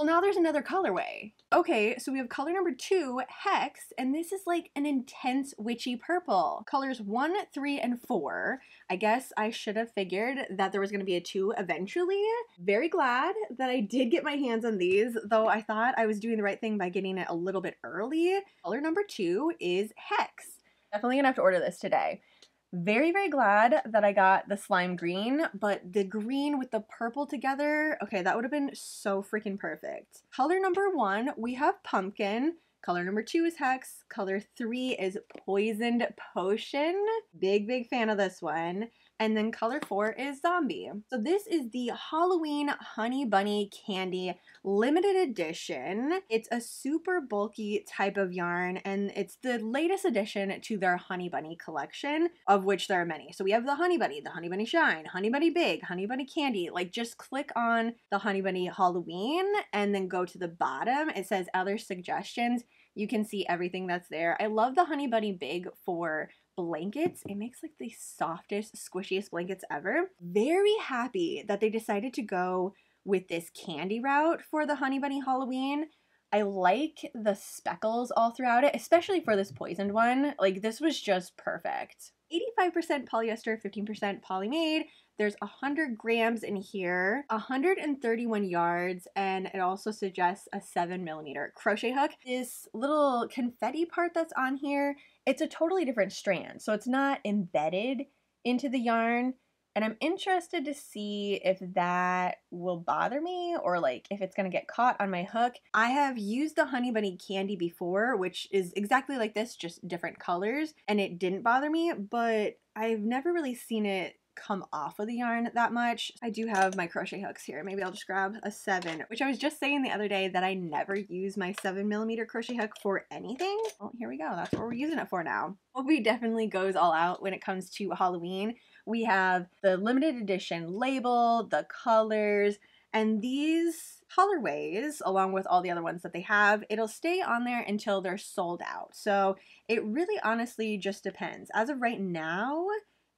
Well, now there's another colorway. Okay, so we have color number 2, Hex, and this is like an intense witchy purple. Colors 1, 3, and 4. I guess I should have figured that there was going to be a 2 eventually. Very glad that I did get my hands on these, though I thought I was doing the right thing by getting it a little bit early. Color number 2 is Hex. Definitely gonna have to order this today. Very, very glad that I got the slime green, but the green with the purple together, okay, that would have been so freaking perfect. Color number 1, we have Pumpkin. Color number 2 is Hex. Color 3 is Poisoned Potion. Big, big fan of this one. And then color 4 is Zombie. So this is the Halloween Honey Bunny Candy limited edition. It's a super bulky type of yarn, and it's the latest addition to their Honey Bunny collection, of which there are many. So we have the Honey Bunny Shine, Honey Bunny Big, Honey Bunny Candy. Like, just click on the Honey Bunny Halloween and then go to the bottom. It says other suggestions. You can see everything that's there. I love the Honey Bunny Big for blankets. It makes like the softest, squishiest blankets ever. Very happy that they decided to go with this candy route for the Honey Bunny Halloween. I like the speckles all throughout it, especially for this poisoned one. Like, this was just perfect. 85% polyester, 15% poly-made. There's 100 grams in here, 131 yards, and it also suggests a 7mm crochet hook. This little confetti part that's on here, it's a totally different strand, so it's not embedded into the yarn. And I'm interested to see if that will bother me, or like if it's gonna get caught on my hook. I have used the Honey Bunny Candy before, which is exactly like this, just different colors, and it didn't bother me, but I've never really seen it come off of the yarn that much. I do have my crochet hooks here. Maybe I'll just grab a 7, which I was just saying the other day that I never use my 7mm crochet hook for anything. Well, here we go. That's what we're using it for now. Hobbii definitely goes all out when it comes to Halloween. We have the limited edition label, the colors, and these colorways, along with all the other ones that they have, it'll stay on there until they're sold out. So it really honestly just depends. As of right now,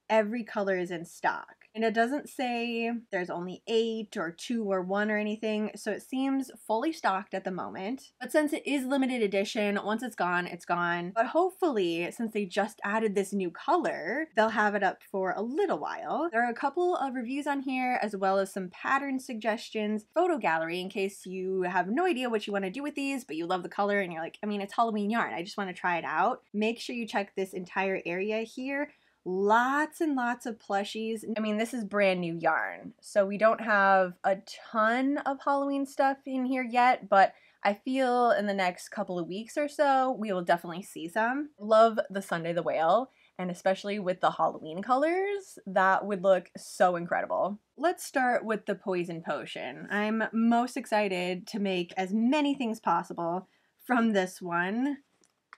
every color is in stock. And it doesn't say there's only 8 or 2 or 1 or anything, so it seems fully stocked at the moment. But since it is limited edition, once it's gone, it's gone. But hopefully, since they just added this new color, they'll have it up for a little while. There are a couple of reviews on here, as well as some pattern suggestions, photo gallery in case you have no idea what you want to do with these, but you love the color and you're like, I mean, it's Halloween yarn, I just want to try it out. Make sure you check this entire area here. Lots and lots of plushies. I mean, this is brand new yarn, so we don't have a ton of Halloween stuff in here yet, but I feel in the next couple of weeks or so, we will definitely see some. Love the Sunday the Whale, and especially with the Halloween colors, that would look so incredible. Let's start with the Poison Potion. I'm most excited to make as many things possible from this one.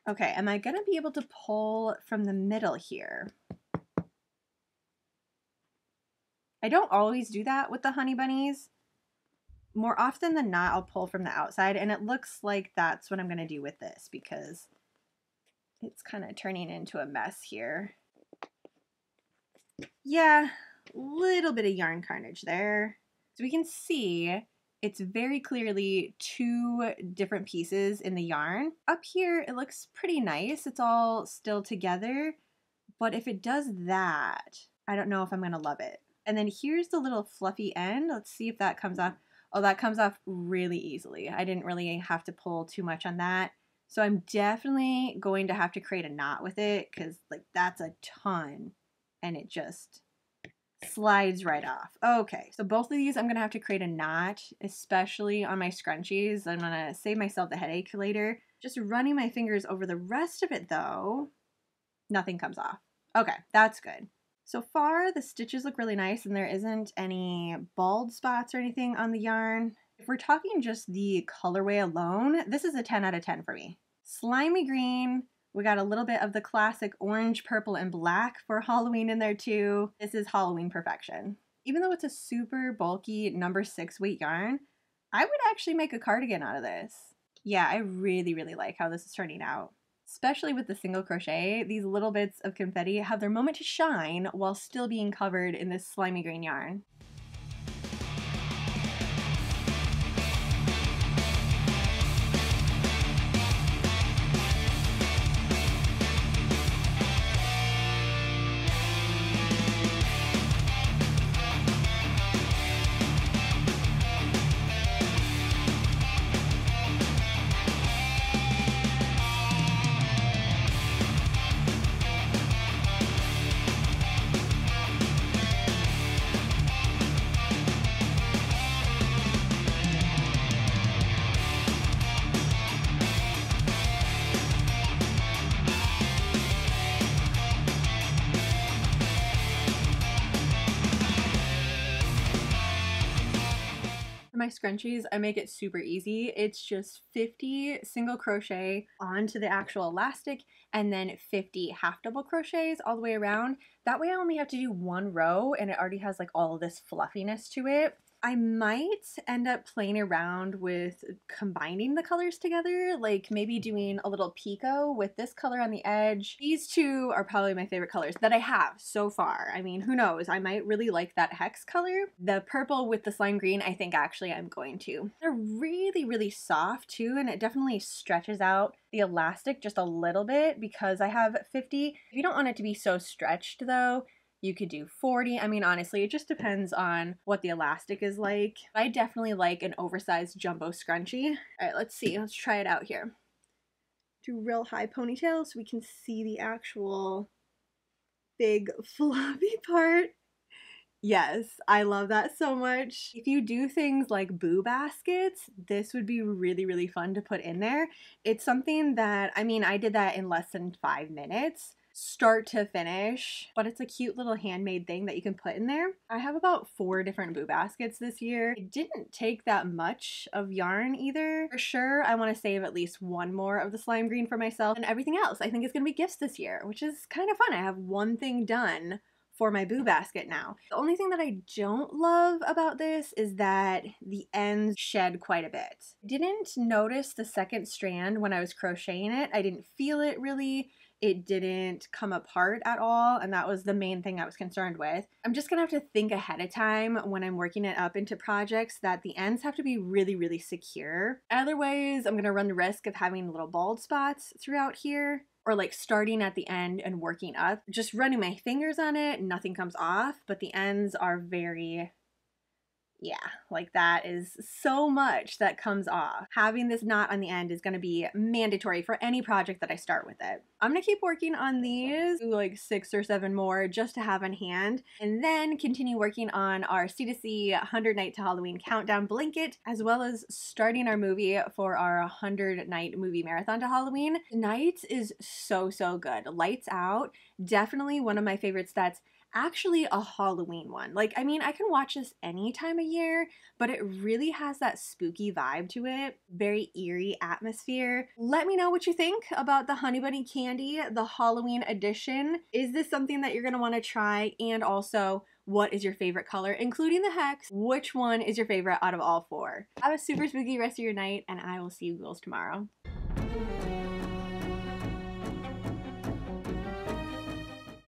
Okay, am I gonna be able to pull from the middle here? I don't always do that with the honey bunnies. More often than not, I'll pull from the outside, and it looks like that's what I'm going to do with this because it's kind of turning into a mess here. Yeah, little bit of yarn carnage there. So we can see it's very clearly 2 different pieces in the yarn. Up here, it looks pretty nice. It's all still together, but if it does that, I don't know if I'm going to love it. And then here's the little fluffy end. Let's see if that comes off. Oh, that comes off really easily. I didn't really have to pull too much on that. So I'm definitely going to have to create a knot with it because like that's a ton and it just slides right off. Okay, so both of these I'm gonna have to create a knot, especially on my scrunchies. I'm gonna save myself the headache later. Just running my fingers over the rest of it though, nothing comes off. Okay, that's good. So far, the stitches look really nice and there isn't any bald spots or anything on the yarn. If we're talking just the colorway alone, this is a 10 out of 10 for me. Slimy green, we got a little bit of the classic orange, purple, and black for Halloween in there too. This is Halloween perfection. Even though it's a super bulky number 6 weight yarn, I would actually make a cardigan out of this. Yeah, I really, really like how this is turning out. Especially with the single crochet, these little bits of confetti have their moment to shine while still being covered in this slimy green yarn. For my scrunchies, I make it super easy. It's just 50 single crochet onto the actual elastic and then 50 half double crochets all the way around. That way I only have to do one row and it already has like all of this fluffiness to it. I might end up playing around with combining the colors together, like maybe doing a little picot with this color on the edge. These two are probably my favorite colors that I have so far. I mean, who knows? I might really like that hex color. The purple with the slime green, I think actually I'm going to. They're really, really soft too, and it definitely stretches out the elastic just a little bit because I have 50. If you don't want it to be so stretched though, you could do 40. I mean, honestly, it just depends on what the elastic is like. I definitely like an oversized jumbo scrunchie. All right, let's see. Let's try it out here. Do real high ponytail so we can see the actual big floppy part. Yes, I love that so much. If you do things like boo baskets, this would be really, really fun to put in there. It's something that, I mean, I did that in less than 5 minutes. Start to finish, but it's a cute little handmade thing that you can put in there. I have about 4 different boo baskets this year. It didn't take that much of yarn either. For sure, I want to save at least one more of the slime green for myself, and everything else I think is going to be gifts this year, which is kind of fun. I have one thing done for my boo basket now. The only thing that I don't love about this is that the ends shed quite a bit. I didn't notice the second strand when I was crocheting it. I didn't feel it really. It didn't come apart at all, and that was the main thing I was concerned with. I'm just gonna have to think ahead of time when I'm working it up into projects that the ends have to be really, really secure. Otherwise, I'm gonna run the risk of having little bald spots throughout here, or like starting at the end and working up. Just running my fingers on it, nothing comes off, but the ends are very, yeah, like that is so much that comes off. Having this knot on the end is going to be mandatory for any project that I start with it. I'm going to keep working on these, do like 6 or 7 more just to have on hand, and then continue working on our C2C 100 Night to Halloween countdown blanket, as well as starting our movie for our 100 night movie marathon to Halloween. Tonight is so, so good. Lights Out, definitely one of my favorites that's actually a Halloween one. Like, I mean, I can watch this any time of year, but it really has that spooky vibe to it. Very eerie atmosphere. Let me know what you think about the Honey Bunny Candy, the Halloween edition. Is this something that you're gonna want to try? And also, what is your favorite color, including the hex? Which one is your favorite out of all 4? Have a super spooky rest of your night, and I will see you girls tomorrow.